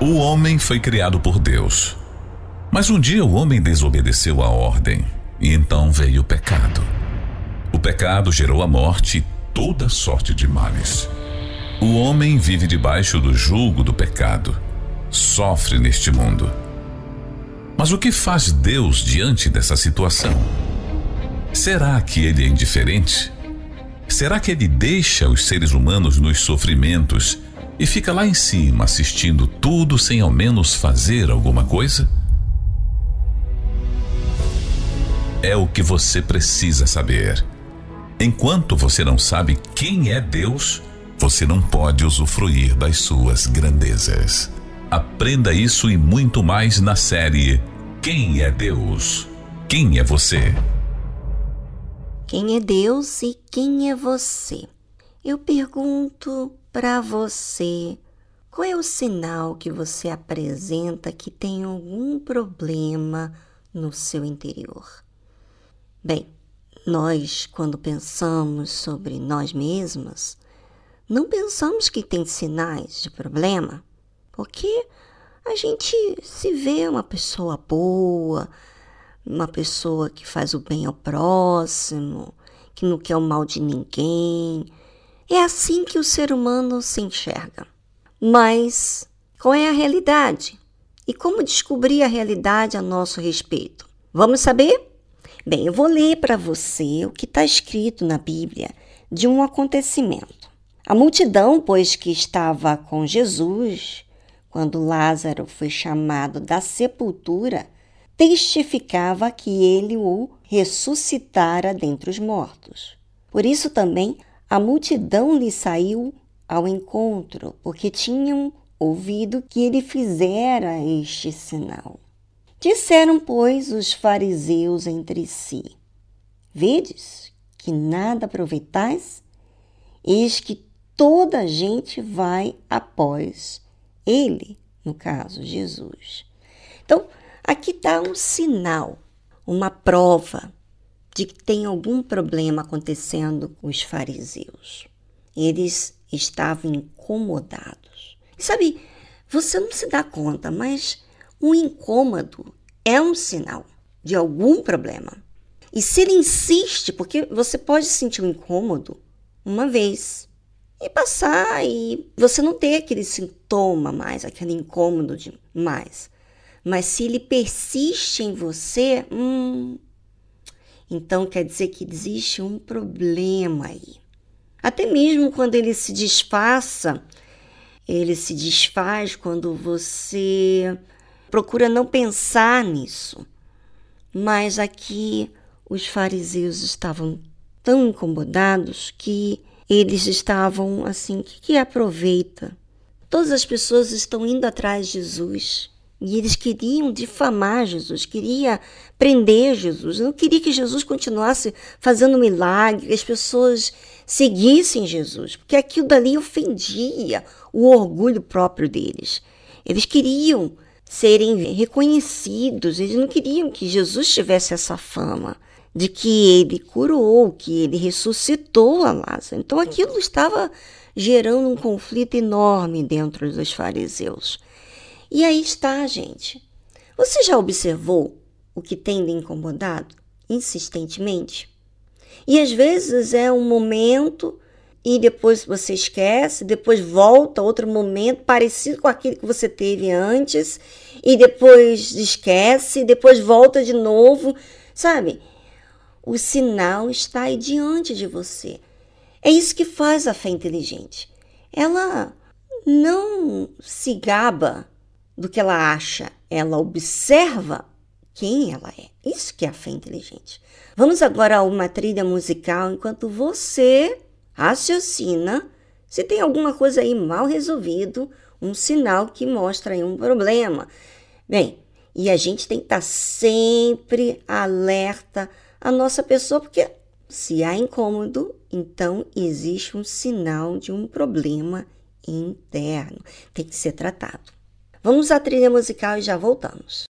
O homem foi criado por Deus. Mas um dia o homem desobedeceu a ordem e então veio o pecado. O pecado gerou a morte e toda sorte de males. O homem vive debaixo do jugo do pecado, sofre neste mundo. Mas o que faz Deus diante dessa situação? Será que ele é indiferente? Será que ele deixa os seres humanos nos sofrimentos e fica lá em cima assistindo tudo sem ao menos fazer alguma coisa? É o que você precisa saber. Enquanto você não sabe quem é Deus, você não pode usufruir das suas grandezas. Aprenda isso e muito mais na série Quem é Deus? Quem é você? Quem é Deus e quem é você? Eu pergunto para você, qual é o sinal que você apresenta que tem algum problema no seu interior? Bem, nós, quando pensamos sobre nós mesmas, não pensamos que tem sinais de problema, porque a gente se vê uma pessoa boa, uma pessoa que faz o bem ao próximo, que não quer o mal de ninguém. É assim que o ser humano se enxerga. Mas qual é a realidade? E como descobrir a realidade a nosso respeito? Vamos saber? Bem, eu vou ler para você o que está escrito na Bíblia de um acontecimento. A multidão, pois, que estava com Jesus, quando Lázaro foi chamado da sepultura, testificava que ele o ressuscitara dentre os mortos. Por isso também a multidão lhe saiu ao encontro, porque tinham ouvido que ele fizera este sinal. Disseram, pois, os fariseus entre si: vedes que nada aproveitais? Eis que toda a gente vai após ele, no caso, Jesus. Então, aqui está um sinal, uma prova de que tem algum problema acontecendo com os fariseus. Eles estavam incomodados. Sabe, você não se dá conta, mas um incômodo é um sinal de algum problema. E se ele insiste, porque você pode sentir um incômodo uma vez e passar e você não ter aquele sintoma mais, aquele incômodo mais. Mas se ele persiste em você, então quer dizer que existe um problema aí. Até mesmo quando ele se disfarça, ele se desfaz quando você procura não pensar nisso. Mas aqui os fariseus estavam tão incomodados que eles estavam assim, que aproveita? Todas as pessoas estão indo atrás de Jesus. E eles queriam difamar Jesus, queriam prender Jesus, não queria que Jesus continuasse fazendo milagre, que as pessoas seguissem Jesus, porque aquilo dali ofendia o orgulho próprio deles. Eles queriam serem reconhecidos, eles não queriam que Jesus tivesse essa fama de que ele curou, que ele ressuscitou a Lázaro. Então aquilo estava gerando um conflito enorme dentro dos fariseus. E aí está, gente. Você já observou o que tem lhe incomodado insistentemente? E às vezes é um momento e depois você esquece, depois volta outro momento parecido com aquele que você teve antes e depois esquece, depois volta de novo, sabe? O sinal está aí diante de você. É isso que faz a fé inteligente. Ela não se gaba do que ela acha, ela observa quem ela é. Isso que é a fé inteligente. Vamos agora a uma trilha musical enquanto você raciocina se tem alguma coisa aí mal resolvido, um sinal que mostra aí um problema. Bem, e a gente tem que estar sempre alerta à nossa pessoa, porque se há incômodo, então existe um sinal de um problema interno. Tem que ser tratado. Vamos à trilha musical e já voltamos.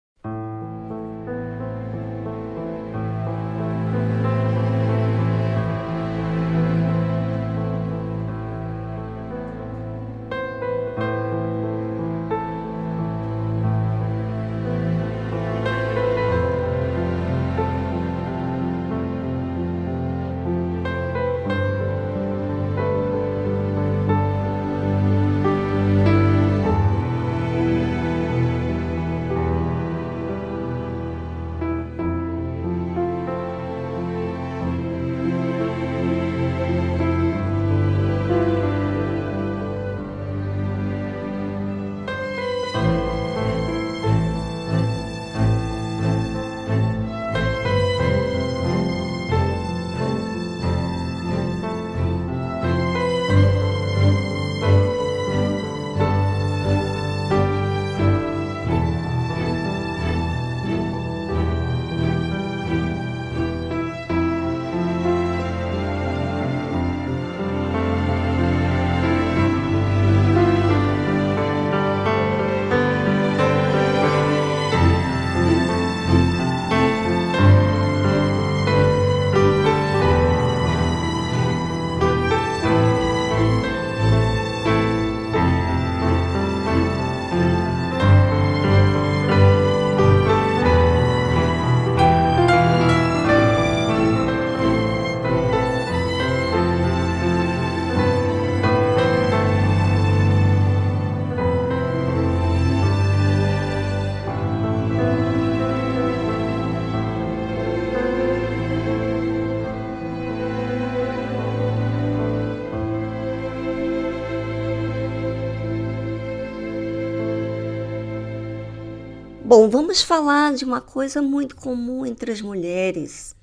Bom, vamos falar de uma coisa muito comum entre as mulheres.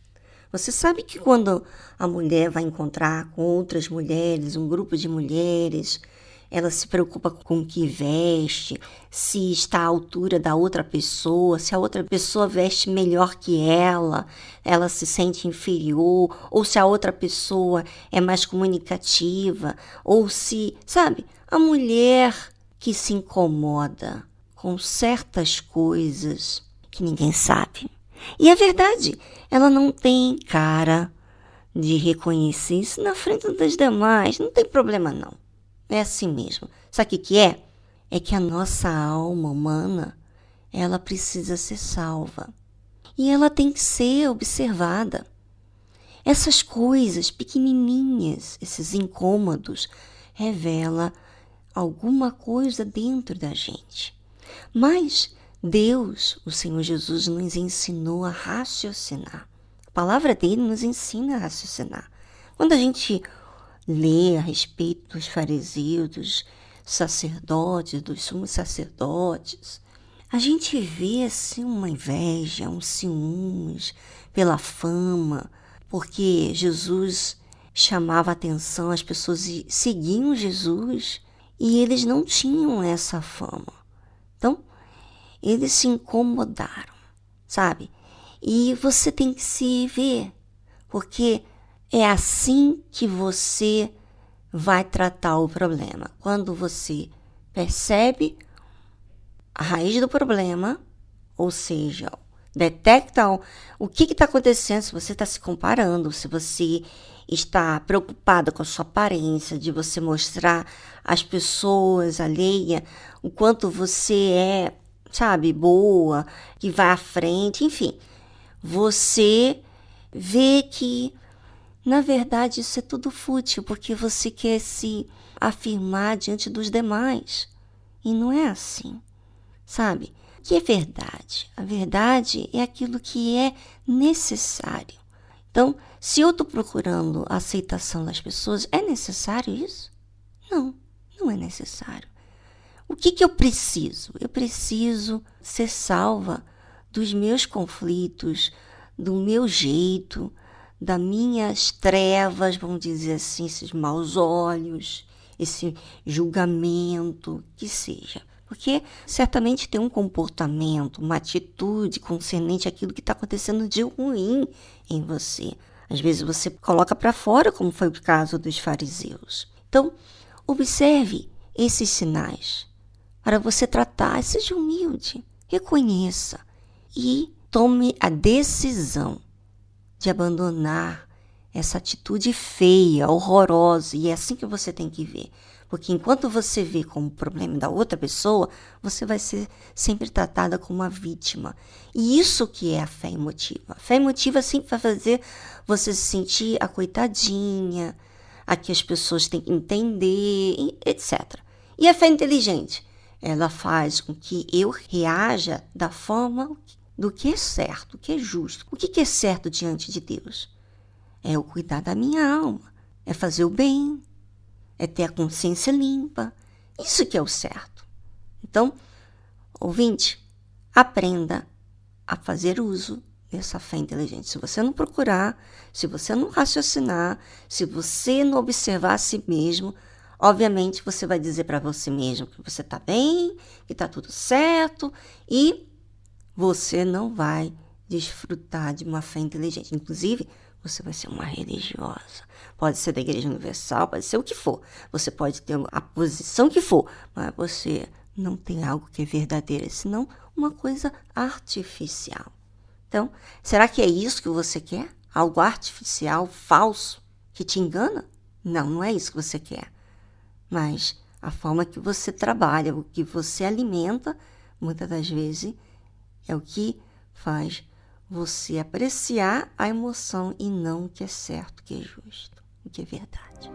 Você sabe que quando a mulher vai encontrar com outras mulheres, um grupo de mulheres, ela se preocupa com o que veste, se está à altura da outra pessoa, se a outra pessoa veste melhor que ela se sente inferior, ou se a outra pessoa é mais comunicativa, ou se, sabe, a mulher que se incomoda com certas coisas que ninguém sabe. E é verdade, ela não tem cara de reconhecer isso na frente das demais, não tem problema não. É assim mesmo. Sabe o que é? É que a nossa alma humana, ela precisa ser salva. E ela tem que ser observada. Essas coisas pequenininhas, esses incômodos, revelam alguma coisa dentro da gente. Mas Deus, o Senhor Jesus, nos ensinou a raciocinar. A palavra dele nos ensina a raciocinar. Quando a gente lê a respeito dos fariseus, dos sacerdotes, dos sumos sacerdotes, a gente vê assim uma inveja, um ciúmes pela fama, porque Jesus chamava a atenção, as pessoas seguiam Jesus e eles não tinham essa fama. Então, eles se incomodaram, sabe? E você tem que se ver, porque é assim que você vai tratar o problema. Quando você percebe a raiz do problema, ou seja, detecta o que está acontecendo, se você está se comparando, se você está preocupada com a sua aparência, de você mostrar às pessoas alheias o quanto você é, sabe, boa, que vai à frente, enfim. Você vê que, na verdade, isso é tudo fútil, porque você quer se afirmar diante dos demais. E não é assim, sabe? O que é verdade? A verdade é aquilo que é necessário. Então, se eu estou procurando a aceitação das pessoas, é necessário isso? Não, não é necessário. O que eu preciso? Eu preciso ser salva dos meus conflitos, do meu jeito, das minhas trevas, vamos dizer assim, esses maus olhos, esse julgamento, que seja. Porque certamente tem um comportamento, uma atitude concernente àquilo que está acontecendo de ruim em você. Às vezes você coloca para fora, como foi o caso dos fariseus. Então, observe esses sinais para você tratar, seja humilde, reconheça e tome a decisão de abandonar essa atitude feia, horrorosa, e é assim que você tem que ver. Porque enquanto você vê como problema da outra pessoa, você vai ser sempre tratada como uma vítima. E isso que é a fé emotiva. A fé emotiva sempre vai fazer você se sentir a coitadinha, a que as pessoas têm que entender, etc. E a fé inteligente? Ela faz com que eu reaja da forma do que é certo, o que é justo. O que é certo diante de Deus? É eu cuidar da minha alma, é fazer o bem, é ter a consciência limpa. Isso que é o certo. Então, ouvinte, aprenda a fazer uso dessa fé inteligente. Se você não procurar, se você não raciocinar, se você não observar a si mesmo, obviamente você vai dizer para você mesmo que você está bem, que está tudo certo, e você não vai desfrutar de uma fé inteligente. Inclusive, você vai ser uma religiosa. Pode ser da Igreja Universal, pode ser o que for. Você pode ter a posição que for, mas você não tem algo que é verdadeiro, senão uma coisa artificial. Então, será que é isso que você quer? Algo artificial, falso, que te engana? Não, não é isso que você quer. Mas a forma que você trabalha, o que você alimenta, muitas das vezes é o que faz você apreciar a emoção e não o que é certo, o que é justo, o que é verdade.